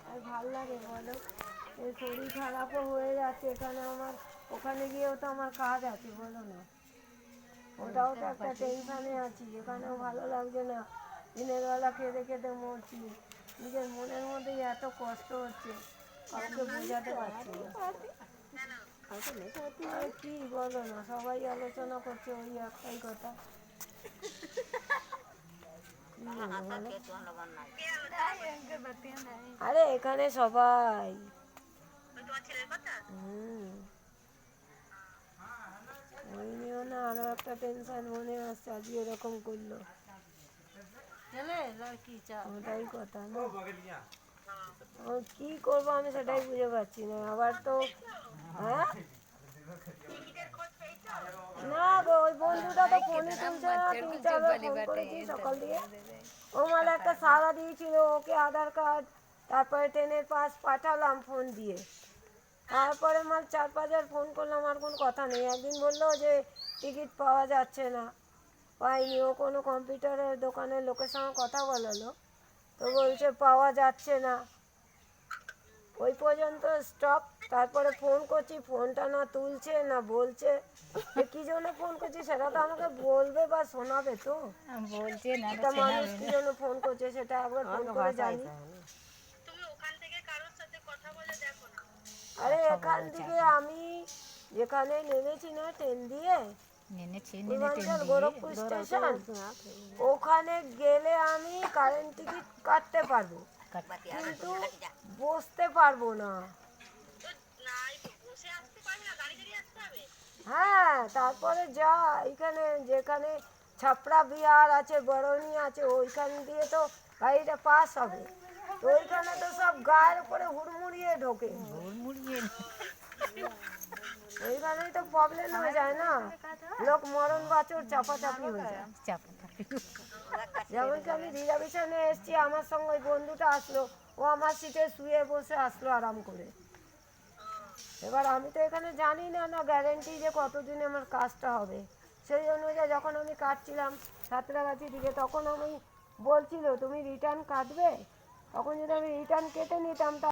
আর ভাল লাগে বলো? এই শরীর খারাপও হয়ে যাচ্ছে এখানে আমার, ওখানে গিয়েও তো আমার কাজ আছে বলো না? ওটাও তো একটা টেনশানে আছি, এখানেও ভালো লাগছে না, দিনের বেলা খেতে খেতে মরছি, নিজের মনের মধ্যেই এত কষ্ট হচ্ছে, কাউকে বোঝাতে পারছি না। কি বলো না, সবাই আলোচনা করছে ওই একটাই কথা। আরে এখানে সবাই ওই নিয়েও না আরো একটা টেনশন মনে আসছে, আজকে এরকম করলো, ওটাই কথা না। কি করবো আমি সেটাই বুঝে পাচ্ছি না, আবার তো হ্যাঁ না গো, ওই বন্ধুটা তো ফোনই তুলছে না, 3-4 বার ফোন করেছি সকাল দিয়ে। ও মানে একটা সাড়া দিয়েছিল, ওকে আধার কার্ড তারপরে ট্রেনের পাস পাঠালাম ফোন দিয়ে, তারপরে মাল 4-5 বার ফোন করলাম, আর কোনো কথা নেই। একদিন বললো যে টিকিট পাওয়া যাচ্ছে না, পাইনি, ও কোনো কম্পিউটারের দোকানের লোকের সঙ্গে কথা বলালো, তো বলছে পাওয়া যাচ্ছে না, ওই পর্যন্ত স্টপ। তারপরে ফোন করছি, ফোনটা না তুলছে না বলছে, কী জন্য ফোন করছি সেটা তো আমাকে বলবে বা শোনাবে তো, একটা মানুষ কী জন্য ফোন করছে সেটা একবার ফোন করে জানি। আরে এখান থেকে আমি যেখানে নেমেছি না ট্রেন দিয়ে, পূর্বাঞ্চল গোরখপুর স্টেশন, ওখানে গেলে আমি কারেন্ট টিকিট কাটতে পারবো, কিন্তু বসতে পারবো না। হ্যাঁ, তারপরে যা এখানে যেখানে ছাপড়া বিহার আছে, বরণী আছে, ওইখান দিয়ে তো গাড়িটা পাস হবে, তো ওইখানে তো সব গায়ের উপরে হুড়মুড়িয়ে ঢোকে, ওইখানেই তো প্রবলেম হয়ে যায় না, লোক মরণ বাঁচর চাপাচাপি হয়ে যায়। যেমন কি আমি রিজার্ভেশনে এসছি, আমার সঙ্গে ওই বন্ধুটা আসলো, ও আমার সিটে শুয়ে বসে আসলো আরাম করে। এবার আমি তো এখানে জানি না, না গ্যারেন্টি যে কতদিন আমার কাজটা হবে, সেই অনুযায়ী যখন আমি কাটছিলাম সাঁতরাগাছি দিকে, তখন আমি বলছিল তুমি রিটার্ন কাটবে, তখন যদি আমি রিটার্ন কেটে নিতাম